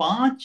5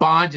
5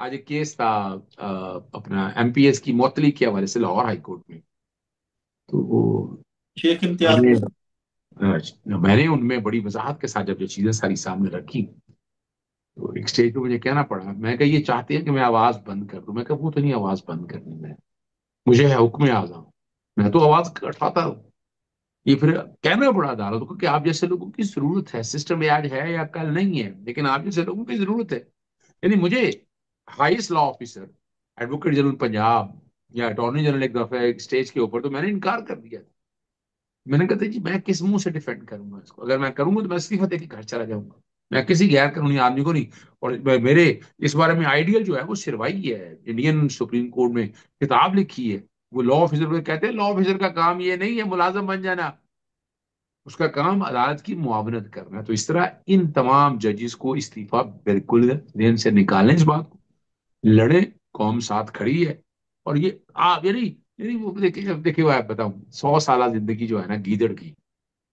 آج ایک کیس تھا اپنا MPS کی معطلی کے حوالے سے لاہور ہائی کورٹ میں. تو وہ شیخ میں امتیاز نے کو؟ میں نے ان میں بڑی وضاحت کے ساتھ جب یہ چیزیں ساری سامنے رکھی تو ایک اسٹیج پہ مجھے کہنا پڑا. میں کہ یہ چاہتے ہیں کہ میں آواز بند کر دوں. میں کہ وہ تو نہیں آواز بند کرنی. مجھے ہے حکم اعظم، میں تو آواز اٹھاتا ہوں. یہ پھر کہنا پڑا عدالت کو کہ آپ جیسے لوگوں کی ضرورت ہے. سسٹم آج ہے یا کل نہیں ہے، لیکن آپ جیسے لوگوں کی ضرورت ہے. یعنی مجھے ہائیسٹ لا آفیسر ایڈوکیٹ جنرل پنجاب یا اٹارنی جنرل ایک دفعہ ایک اسٹیج کے اوپر، تو میں نے انکار کر دیا تھا. میں نے کہا تھا جی میں کس منہ سے ڈیفینڈ کروں گا اس کو؟ اگر میں کروں گا تو میں استعفیٰ دے کے گھر چلا جاؤں گا. میں کسی غیر قانونی آدمی کو نہیں. اور میرے اس بارے میں آئیڈیل جو ہے وہ شروائی ہے، انڈین سپریم کورٹ میں کتاب لکھی ہے. وہ لا آفیسر کو کہتے ہیں لا آفیسر کا کام یہ نہیں ہے ملازم بن جانا، اس کا کام عدالت کی معاونت کرنا ہے. تو اس طرح ان تمام ججز کو استعفیٰ بالکل ذہن سے نکالیں. اس بات کو لڑیں، قوم ساتھ کھڑی ہے. اور یہ آپ یعنی وہ دیکھیے وہ آپ بتاؤں 100 سالہ زندگی جو ہے نا گیدڑ کی،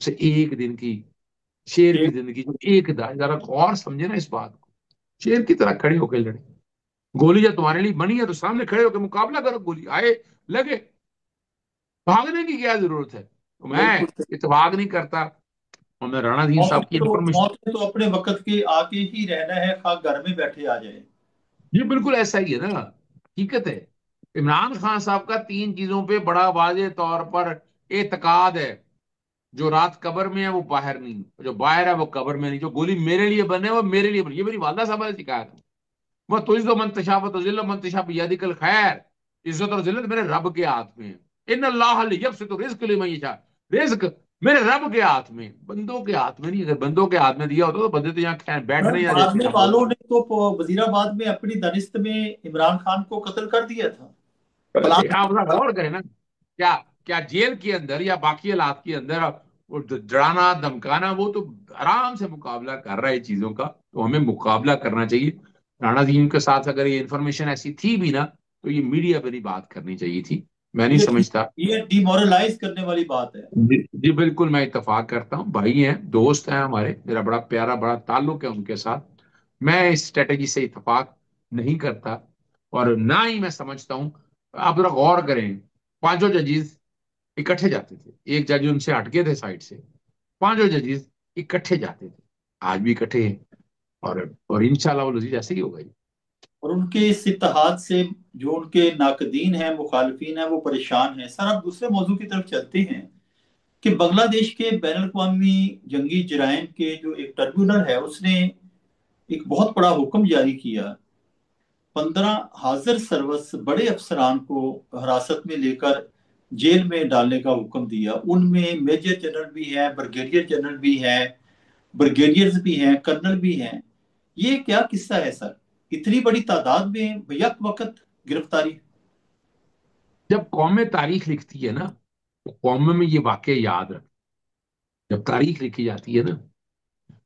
اسے ایک دن کی شیر کی شیخ زندگی جو ایک ذرا اور سمجھے نا اس بات کو. شیر کی طرح کھڑے ہو کے لڑے. گولی جب تمہارے لیے بنی ہے تو سامنے کھڑے ہو کے مقابلہ کرو. گولی آئے لگے، بھاگنے کی کیا ضرورت ہے؟ تو میں بالکل صحیح۔ اتفاق نہیں کرتا. اور میں رانا دین صاحب کی انفارمیشن، موت نے تو اپنے وقت کے آگے ہی رہنا ہے، خواہ گھر میں بیٹھے آ جائے۔ یہ بالکل ایسا ہی ہے نا، حقیقت ہے. عمران خان صاحب کا 3 چیزوں پہ بڑا واضح طور پر اعتقاد ہے. جو رات قبر میں ہے وہ باہر نہیں، جو باہر ہے وہ قبر میں نہیں. جو گولی میرے لیے بنے وہ میرے لیے بنے. یہ میری والدہ صاحب نے سکھایا تھا. وہ تو عزت و منتشا و تذل و منتشا بیدک الخیر. عزت اور ذلت میرے رب کے ہاتھ میں ہے. ان اللہ یبسط الرزق لمن یشاء. رزق میرے رب کے ہاتھ میں، بندوں کے ہاتھ میں نہیں. اگر بندوں کے ہاتھ میں دیا ہوتا تو بندے تو یہاں بیٹھنے یا دیتے بھاگنے ہم لوگ. والوں نے تو وزیر آباد میں اپنی دنست میں عمران خان کو قتل کر دیا تھا، پلان آپ ذرا تھا۔ غور کریں نا، کیا کیا جیل کے اندر یا باقی حالات کے اندر وہ ڈرانا دھمکانا، وہ تو آرام سے مقابلہ کر رہا ہے چیزوں کا. تو ہمیں مقابلہ کرنا چاہیے. رانا دین کے ساتھ اگر یہ انفارمیشن ایسی تھی بھی نا تو یہ میڈیا پہ نہیں بات کرنی چاہیے تھی. میں نہیں یہ سمجھتا. یہ ڈی مورلائز کرنے والی بات ہے۔ جی جی بالکل میں اتفاق کرتا ہوں. بھائی ہیں، دوست ہیں ہمارے، میرا بڑا پیارا بڑا تعلق ہے ان کے ساتھ. میں اس اسٹریٹجی سے اتفاق نہیں کرتا اور نہ ہی میں سمجھتا ہوں. آپ ذرا غور کریں، 5 ججز اکٹھے جاتے تھے. ایک جج ان سے ہٹکے تھے سائڈ سے. 5 ججز اکٹھے جاتے تھے. آج بھی اکٹھے ہیں. اور انشاءاللہ وہ لذیذ ایسے ہی ہوگا. اور ان کے اس اتحاد سے جو ان کے ناقدین ہیں، مخالفین ہیں، وہ پریشان ہیں۔ سر اب دوسرے موضوع کی طرف چلتے ہیں کہ بنگلہ دیش کے بین الاقوامی جنگی جرائم کے جو ایک ٹربیونل ہے، اس نے ایک بہت بڑا حکم جاری کیا۔ 15 حاضر سروس بڑے افسران کو حراست میں لے کر جیل میں ڈالنے کا حکم دیا۔ ان میں میجر جنرل بھی ہیں، بریگیڈیئر جنرل بھی ہیں، بریگیڈیئرز بھی ہیں، کرنل بھی ہیں۔ یہ کیا قصہ ہے سر؟ اتنی بڑی تعداد میں بیک وقت گرفتاری؟ جب قومیں تاریخ لکھتی ہے نا تو قوموں میں یہ واقعہ یاد رکھ. جب تاریخ لکھی جاتی ہے نا،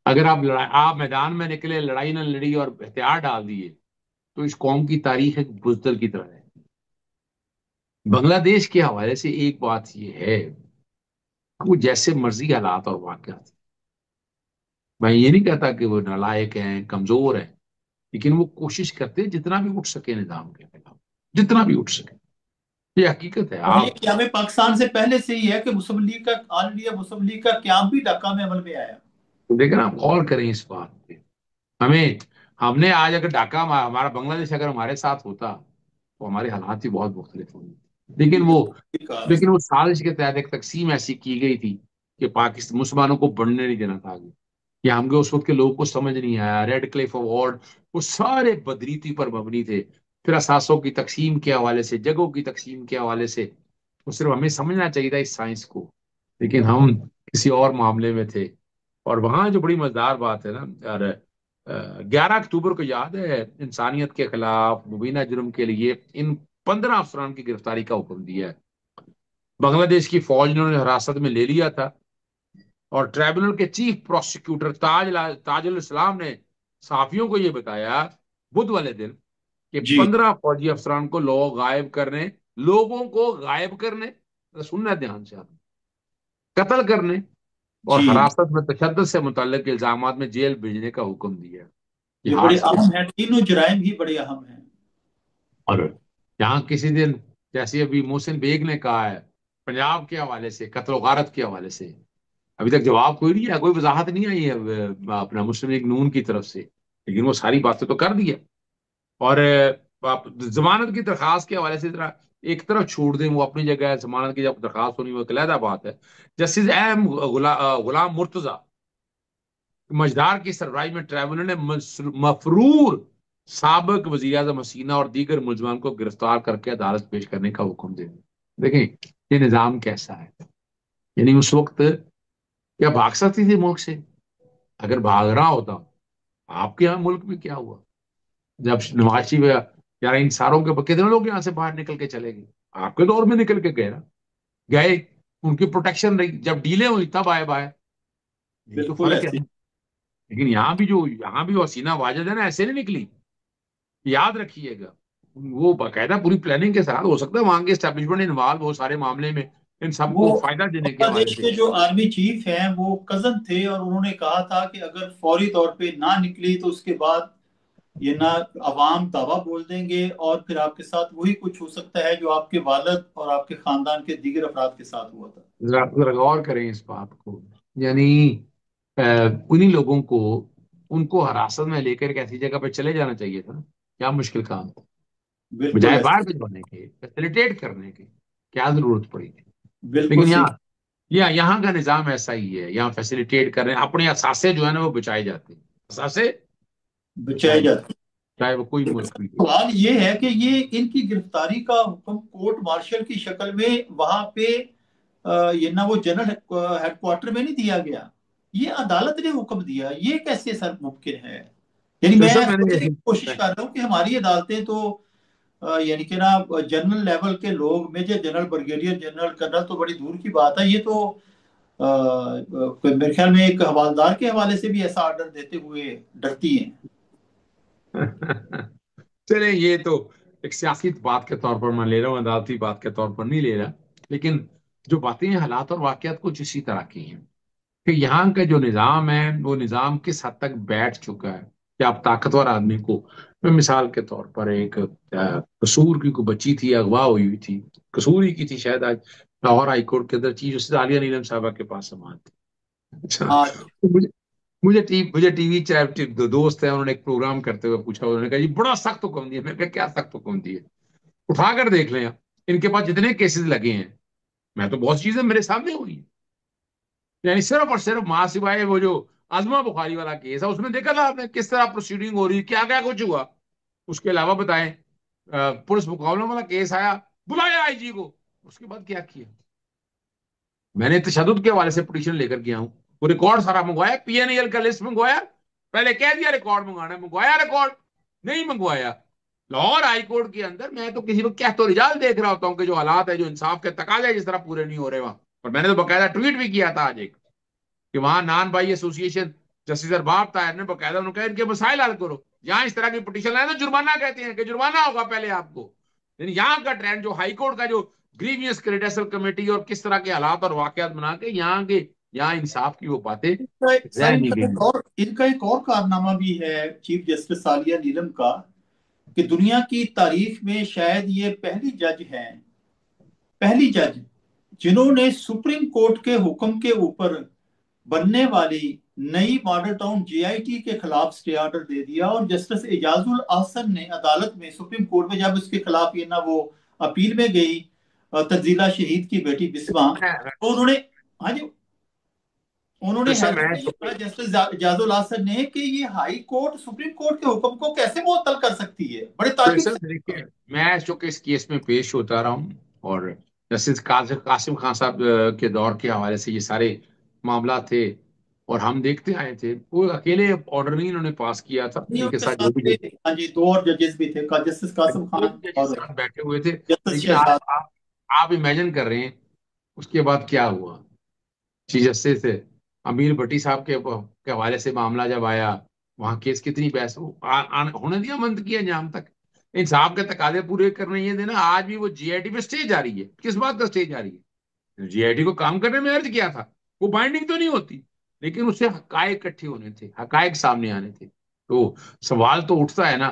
اگر آپ میدان میں نکلے، لڑائی نہ لڑی اور ہتھیار ڈال دیے تو اس قوم کی تاریخ ایک بزدل کی طرح ہے. بنگلہ دیش کے حوالے سے ایک بات یہ ہے کہ وہ جیسے مرضی حالات اور واقعات، میں یہ نہیں کہتا کہ وہ نالائق ہیں کمزور ہیں، لیکن وہ کوشش کرتے ہیں جتنا بھی اٹھ سکے نظام کے خلاف، جتنا بھی اٹھ سکے. یہ حقیقت ہے. اور یہ آپ قیام پاکستان سے پہلے سے ہی ہے کہ مسلم لیگ کا آل انڈیا مسلم لیگ کا قیام بھی ڈھاکہ میں عمل میں آیا۔ دیکھیں نا، آپ غور کریں اس بات پہ. ہمیں ہم نے آج اگر ڈھاکہ ہمارا بنگلہ دیش اگر ہمارے ساتھ ہوتا تو ہمارے حالات بھی بہت مختلف ہوں گے. لیکن وہ یہ کہا۔ لیکن وہ سازش کے تحت ایک تقسیم ایسی کی گئی تھی کہ پاکستان مسلمانوں کو بڑھنے نہیں دینا تھا آگے. یا ہم کے اس وقت کے لوگوں کو سمجھ نہیں آیا. ریڈ کلف اوارڈ وہ سارے بدریتی پر مبنی تھے. پھر اثاثوں کی تقسیم کے حوالے سے، جگہوں کی تقسیم کے حوالے سے، وہ صرف ہمیں سمجھنا چاہیے تھا اس سائنس کو. لیکن ہم کسی اور معاملے میں تھے. اور وہاں جو بڑی مزیدار بات ہے نا یار، 11 اکتوبر کو یاد ہے انسانیت کے خلاف مبینہ جرم کے لیے ان 15 افسران کی گرفتاری کا حکم دیا ہے. بنگلہ دیش کی فوج نے انہیں حراست میں لے لیا تھا اور ٹریبونل کے چیف پروسیکیوٹر تاج الاسلام نے صحافیوں کو یہ بتایا بدھ والے دن کہ جی 15 فوجی افسران کو لوگوں کو غائب کرنے، سننا دھیان سے آپ، قتل کرنے اور جی، حراست میں تشدد سے متعلق الزامات میں جیل بھیجنے کا حکم دیا. یہ یہ بڑے ہارڈ اسٹیٹ. اہم ہیں، تینوں جرائم ہی بڑے اہم ہیں۔ اور یہاں کسی دن جیسے ابھی محسن بیگ نے کہا ہے پنجاب کے حوالے سے قتل و غارت کے حوالے سے، ابھی تک جواب کوئی نہیں ہے، کوئی وضاحت نہیں آئی ہے اپنا مسلم لیگ نون کی طرف سے، لیکن وہ ساری باتیں تو کر دی ہے۔ اور آپ ضمانت کی درخواست کے حوالے سے ذرا ایک طرف چھوڑ دیں، وہ اپنی جگہ ہے، ضمانت کی جب درخواست ہونی وہ ایک علیحدہ بات ہے۔ جسٹس ایم غلام مرتضی مجدار کی سربراہی میں ٹریبونل نے مفرور سابق وزیر اعظم حسینہ اور دیگر ملزمان کو گرفتار کر کے عدالت پیش کرنے کا حکم دے دیا۔ دیکھیں یہ نظام کیسا ہے، یعنی اس وقت کیا بھاگ سکتی تھی ملک سے؟ اگر بھاگ رہا ہوتا، آپ کے یہاں ملک میں کیا ہوا جب نواز شریف یار ان ساروں کے کتنے لوگ یہاں سے باہر نکل کے چلے گئے؟ آپ کے دور میں نکل کے گئے نا، گئے، ان کی پروٹیکشن رہی، جب ڈیلے ہوئی تب آئے باہر، یہی تو بالکل فرق ہے ایسے. نا۔ لیکن یہاں بھی حسینہ واجد ہے نا، ایسے نہیں نکلی، یاد رکھیے گا، وہ باقاعدہ پوری پلاننگ کے ساتھ، ہو سکتا ہے وہاں کے اسٹیبلشمنٹ انوالو ہو سارے معاملے میں، ان سب وہ کو فائدہ دینے کے بنگلہ حوالے دیش سے۔ کے جو آرمی چیف ہیں وہ کزن تھے، اور انہوں نے کہا تھا کہ اگر فوری طور پہ نہ نکلی تو اس کے بعد یہ نہ عوام دعویٰ بول دیں گے، اور پھر آپ کے ساتھ وہی کچھ ہو سکتا ہے جو آپ کے والد اور آپ کے خاندان کے دیگر افراد کے ساتھ ہوا تھا. ذرا غور کریں اس بات کو، یعنی انہی لوگوں کو ان کو حراست میں لے کر ایک ایسی جگہ پہ چلے جانا چاہیے تھا نا، کیا مشکل کام تھا؟ بالکل بجائے ایسے. باہر بھجوانے کے، فیسیلیٹیٹ کرنے کے، کیا ضرورت پڑی تھی؟ بالکل لیکن صحیح. یہاں کا نظام ایسا ہی ہے، یہاں فیسیلیٹیٹ کر رہے ہیں، اپنے اثاثے جو ہے نا وہ بچائے جاتے ہیں، اثاثے بچائے بچائے جاتے جاتے. ہیں، چاہے وہ کوئی ملک بھی ہو۔ سوال یہ ہے کہ یہ ان کی گرفتاری کا حکم کورٹ مارشل کی شکل میں وہاں پہ یہ نہ وہ جنرل ہیڈ کوارٹر میں نہیں دیا گیا، یہ عدالت نے حکم دیا، یہ کیسے سر ممکن ہے؟ یعنی میں سر میں سمجھنے کی کوشش نے کر رہا ہوں کہ ہماری عدالتیں تو یعنی کہ نا جنرل لیول کے لوگ، major general, brigadier general, colonel تو بڑی دور کی بات ہے، یہ تو میرے خیال میں ایک حوالدار کے حوالے سے بھی ایسا آرڈر دیتے ہوئے ڈرتی ہیں. چلیں یہ تو ایک سیاسی بات کے طور پر میں لے رہا ہوں، عدالتی بات کے طور پر نہیں لے رہا، لیکن جو باتیں ہیں حالات اور واقعات کچھ اسی طرح کی ہیں کہ یہاں کا جو نظام ہے وہ نظام کس حد تک بیٹھ چکا ہے کہ آپ طاقتور آدمی کو، میں مثال کے طور پر ایک قصور کی کوئی بچی تھی، اغوا ہوئی تھی، قصور ہی کی تھی شاید، آج لاہور ہائی کورٹ کے اندر چیف جسٹس عالیہ نیلم صاحبہ کے پاس سماعت تھی۔ اچھا، ہاں. مجھے ٹی وی دو دوست ہیں، انہوں نے ایک پروگرام کرتے ہوئے پوچھا، انہوں نے کہا یہ بڑا سخت حکم دیا، میں نے کہا کیا سخت حکم دیا؟ اٹھا کر دیکھ لیں آپ، ان کے پاس جتنے کیسز لگے ہیں، میں تو بہت چیزیں میرے سامنے ہوئی ہیں، یعنی صرف اور صرف ماں سوائے وہ جو آزما بخاری والا کیس ہے اس میں دیکھا تھا آپ نے کس طرح پروسیڈنگ ہو رہی، کیا کیا کچھ ہوا، اس کے علاوہ بتائیں پولیس مقابلوں والا کیس آیا، بلایا آئی جی کو، اس کے بعد کیا کیا؟ میں نے تشدد کے حوالے سے پٹیشن لے کر گیا ہوں، وہ ریکارڈ سارا منگوایا، پی این ایل کا لسٹ منگوایا، پہلے کہہ دیا ریکارڈ منگوانا ہے، منگوایا ریکارڈ نہیں منگوایا، لاہور ہائی کورٹ کے اندر میں تو کسی کو کہہ تو رجال دیکھ رہا ہوتا ہوں کہ جو حالات ہے، جو انصاف کے تقاضے جس طرح پورے نہیں ہو رہے وہاں، اور میں نے تو باقاعدہ ٹویٹ بھی کیا تھا آج ایک کہ وہاں نان بھائی ایسوسی ایشن جسٹس ارباب طاہر نے باقاعدہ انہوں نے کہا ان کے مسائل حل کرو، یہاں اس طرح کی پٹیشن لائے تو جرمانہ کہتے ہیں کہ جرمانہ ہوگا پہلے آپ کو، یعنی یہاں کا ٹرینڈ جو ہائی کورٹ کا جو گریویس کریڈیسل کمیٹی اور کس طرح کے حالات اور واقعات بنا کے یہاں انصاف کی وہ باتیں سر رہ نہیں گئی۔ ان کا ایک اور کارنامہ بھی ہے چیف جسٹس عالیہ نیلم کا، کہ دنیا کی تاریخ میں شاید یہ پہلی جج جنہوں نے سپریم کورٹ کے حکم کے اوپر بننے والی نئی model town J I T کے خلاف سٹے آرڈر دے دیا، اور جسٹس اعجاز الاحسن نے عدالت میں سپریم کورٹ میں جب اس کے خلاف یہ نہ وہ اپیل میں گئی تنزیلہ شہید کی بیٹی بسما، تو انہوں نے، ہاں جی، انہوں نے سر حیرت میں سے یہ کہا جسٹس اعجاز الاحسن نے کہ یہ ہائی کورٹ سپریم کورٹ کے حکم کو کیسے معطل کر سکتی ہے، بڑے تعجب سر سے. دیکھیے، میں چونکہ اس کیس میں پیش ہوتا رہا ہوں، اور جسٹس قاسم خان صاحب کے دور کے حوالے سے یہ سارے معاملات تھے، اور ہم دیکھتے آئے تھے، وہ اکیلے آرڈر نہیں انہوں نے پاس کیا تھا، نہیں، ان ان کے کے ساتھ جو ساتھ بھی تھے، ہاں جی، دو اور ججز بھی تھے، جسٹس قاسم دو خان ججز اور ساتھ بیٹھے ہوئے تھے، جسٹس لیکن شہزاد. آپ امیجن کر رہے ہیں اس کے بعد کیا ہوا؟ چیف جسٹس سے امیر بھٹی صاحب کے حوالے سے معاملہ جب آیا، وہاں کیس کتنی بحث ہونے دیا منت کی انجام تک، انصاف کے تقاضے پورے کرنے یہ دینا، آج بھی وہ جی آئی ٹی پہ سٹے جاری ہے، کس بات کا سٹے جاری ہے؟ جی آئی ٹی کو کام کرنے میں عرض کیا تھا، وہ بائنڈنگ تو نہیں ہوتی، لیکن اس سے حقائق اکٹھے ہونے تھے، حقائق سامنے آنے تھے، تو سوال تو اٹھتا ہے نا،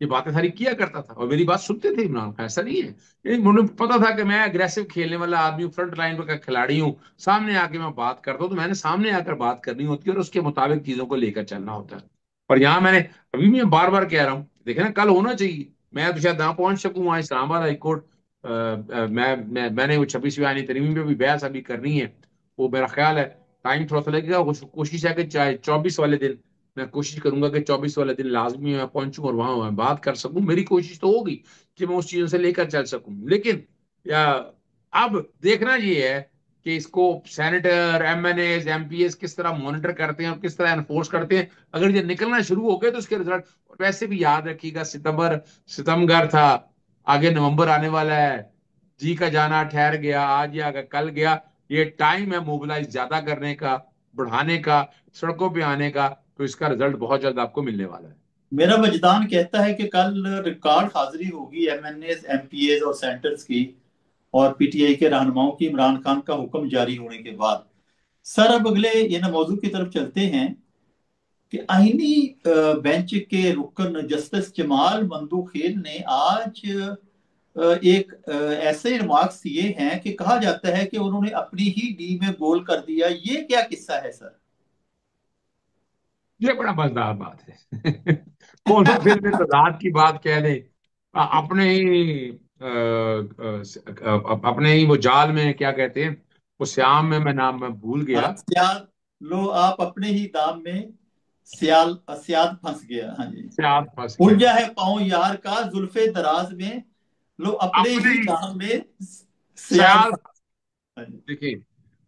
یہ باتیں ساری کیا کرتا تھا اور میری بات سنتے تھے عمران خان، ایسا نہیں ہے، انہیں پتا تھا کہ میں اگریسو کھیلنے والا آدمی ہوں، فرنٹ لائن پہ کا کھلاڑی ہوں، سامنے آ کے میں بات کرتا ہوں تو میں نے سامنے آ کر بات کرنی ہوتی ہے اور اس کے مطابق چیزوں کو لے کر چلنا ہوتا ہے۔ اور یہاں میں نے ابھی بھی میں بار بار کہہ رہا ہوں، دیکھیں نا کل ہونا چاہیے، میں تو شاید نہ پہنچ سکوں وہاں اسلام آباد ہائی کورٹ، میں نے وہ 26ویں آئینی ترمیم پہ بھی بحث ابھی کرنی ہے، وہ میرا خیال ہے ٹائم تھوڑا سا لگے گا، کوشش ہے کہ چاہے 24 والے دن میں کوشش کروں گا کہ 24 والے دن لازمی میں پہنچوں اور وہاں میں بات کر سکوں، میری کوشش تو ہوگی کہ میں اس چیزوں سے لے کر چل سکوں، لیکن اب دیکھنا یہ ہے کہ اس کو senator, M N as, M P as کس طرح مانیٹر کرتے ہیں اور کس طرح انفورس کرتے ہیں۔ اگر یہ نکلنا شروع ہو گئے تو اس کے رزلٹ، ویسے بھی یاد رکھیے گا ستمبر تھا، آگے نومبر آنے والا ہے، جی کا جانا ٹھہر گیا، آج یا کل گیا، یہ ٹائم ہے موبلائز زیادہ کرنے کا، بڑھانے کا، سڑکوں پہ آنے کا، تو اس کا رزلٹ بہت جلد آپ کو ملنے والا ہے۔ میرا وجدان کہتا ہے کہ کل ریکارڈ حاضری ہوگی M N as, M P As اور سینٹرز کی اور پی ٹی آئی کے رہنماؤں کی عمران خان کا حکم جاری ہونے کے بعد۔ سر اب اگلے موضوع کی طرف چلتے ہیں کہ آئینی بینچ کے رکن جسٹس جمال مندوخیل نے آج ایک ایسے ریمارکس دیے ہیں کہ کہا جاتا ہے کہ انہوں نے اپنی ہی ڈی میں گول کر دیا۔ یہ کیا قصہ ہے سر؟ یہ بڑا مزدار بات ہے کونوں دل میں تضاد کی بات کہہ دیں، اپنے ہی اپنے ہی وہ جال میں کیا کہتے ہیں، وہ سیام میں نام میں بھول گیا، سیال، لو آپ اپنے ہی دام میں سیال، سیاد پھنس گیا۔ ہاں جی، سیام پھنس گیا، الجھا ہے پاؤں یار کا زلف دراز میں، لو اپنے اپنے ہی ہی دام میں سیاد سیال۔ پھنس۔ ہاں جی۔ دیکھیں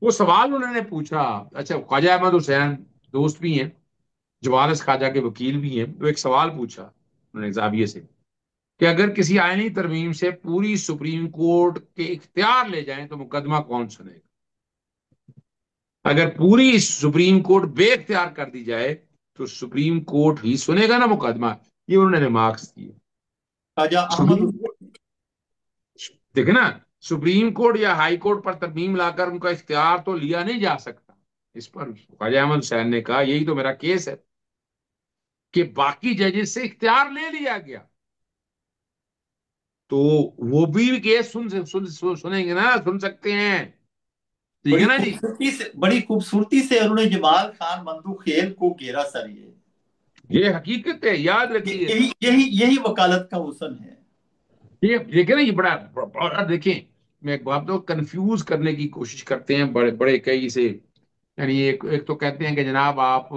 وہ سوال انہوں نے پوچھا، اچھا خواجہ احمد حسین دوست بھی ہیں، جوالس خواجہ کے وکیل بھی ہیں، وہ ایک سوال پوچھا انہوں نے زاویے سے کہ اگر کسی آئینی ترمیم سے پوری سپریم کورٹ کے اختیار لے جائیں تو مقدمہ کون سنے گا؟ اگر پوری سپریم کورٹ بے اختیار کر دی جائے تو سپریم کورٹ ہی سنے گا نا مقدمہ، یہ انہوں نے ریمارکس کیے۔ خواجہ احمد سپریم کورٹ، دیکھیں نا، سپریم کورٹ یا ہائی کورٹ پر ترمیم لا کر ان کا اختیار تو لیا نہیں جا سکتا، اس پر خواجہ احمد حسین نے کہا یہی تو میرا کیس ہے کہ باقی ججز سے اختیار لے لیا گیا تو وہ بھی کیس سنیں گے نا، سن سکتے ہیں، ٹھیک ہے نا جی۔ بڑی خوبصورتی سے انہوں نے جمال خان مندوخیل کو گھیرا سر۔ یہ حقیقت ہے، یاد رکھیے، یہی وکالت کا حسن ہے۔ یہ دیکھیں نا، یہ بڑا دیکھیں، میں ایک بات تو کنفیوز کرنے کی کوشش کرتے ہیں بڑے بڑے کئی سے، یعنی ایک تو کہتے ہیں کہ جناب آپ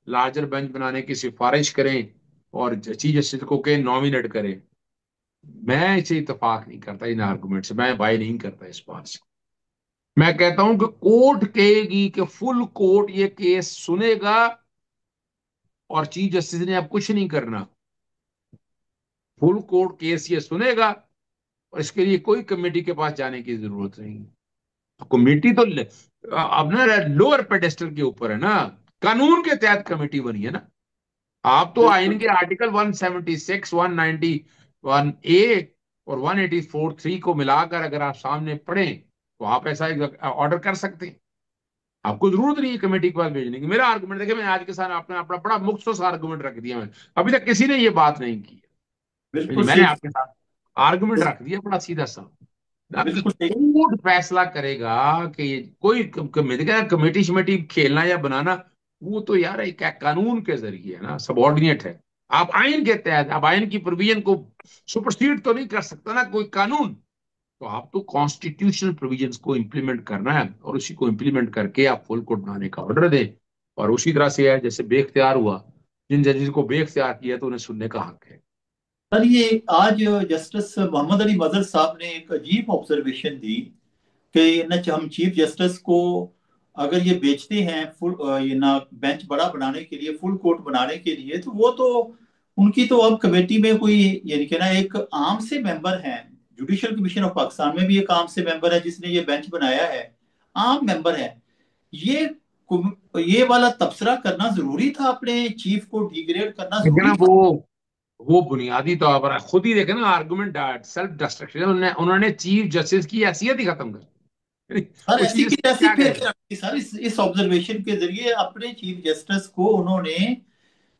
لارجر بینچ بنانے کی سفارش کریں اور چیف جسٹس کو کہ نامینیٹ کریں، میں اسے اتفاق نہیں کرتا ان آرگومنٹ سے، میں بائی نہیں کرتا اس بات سے، میں کہتا ہوں کہ کورٹ کہے گی کہ فل کورٹ یہ کیس سنے گا اور چیف جسٹس نے اب کچھ نہیں کرنا، فل کورٹ کیس یہ سنے گا اور اس کے لیے کوئی کمیٹی کے پاس جانے کی ضرورت نہیں، کمیٹی تو اب نا لوور پیڈestal کے اوپر ہے نا، قانون کے تحت کمیٹی بنی ہے نا، آپ تو بالکل آئین کے آرٹیکل 176، 191 اے اور 184(3) کو ملا کر اگر آپ سامنے پڑھیں تو آپ ایسا آرڈر کر سکتے ہیں، آپ کو ضرورت نہیں ہے کمیٹی کے پاس بھیجنے کی۔ میرا آرگومنٹ دیکھیں، میں آج کے ساتھ آپ نے اپنا بڑا مختص آرگومنٹ رکھ دیا، میں ابھی تک کسی نے یہ بات نہیں کی ہے، بالکل میں نے صحیح، آپ کے ساتھ آرگومنٹ رکھ دیا بڑا سیدھا سا، اب بالکل صحیح۔ کورٹ فیصلہ کرے گا کہ کوئی کمیٹی شمیٹی کھیلنا یا بنانا، وہ تو یار ایک قانون کے ذریعے ہے نا، سب آرڈینیٹ ہے، آپ آئین کے تحت، آپ آئین کی پروویژن کو سپرسیڈ تو نہیں کر سکتا نا کوئی قانون، تو آپ تو کانسٹیٹیوشنل پروویژنس کو امپلیمنٹ کرنا ہے اور اسی کو امپلیمنٹ کر کے آپ فل کورٹ بنانے کا آرڈر دیں، اور اسی طرح سے ہے جیسے بے اختیار ہوا، جن ججز کو بے اختیار کیا تو انہیں سننے کا حق ہے۔ سر یہ آج جسٹس محمد علی مظہر صاحب نے ایک عجیب آبزرویشن دی کہ ہم چیف جسٹس کو اگر یہ بیچتے ہیں یہ نہ بینچ بڑا بنانے کے لیے، فل کورٹ بنانے کے لیے، تو وہ تو ان کی تو اب کمیٹی میں کوئی، یعنی کہ نا ایک عام سے ممبر ہیں، جوڈیشل کمیشن آف پاکستان میں بھی ایک عام سے ممبر ہے جس نے یہ بینچ بنایا ہے، عام ممبر ہے، یہ یہ والا تبصرہ کرنا ضروری تھا، اپنے چیف کو ڈی گریڈ کرنا لیکن ضروری اب تھا؟ وہ بنیادی طور پر خود ہی دیکھیں نا، آرگومنٹ سیلف ڈسٹرکشن، انہوں نے چیف جسٹس کی حیثیت ہی ختم کر دی، سر وہ ایسی چیف کی جسٹس تیسی کیا پھر کہے گا؟ کیا رکھی سر، اس آبزرویشن کے ذریعے اپنے چیف جسٹس کو انہوں نے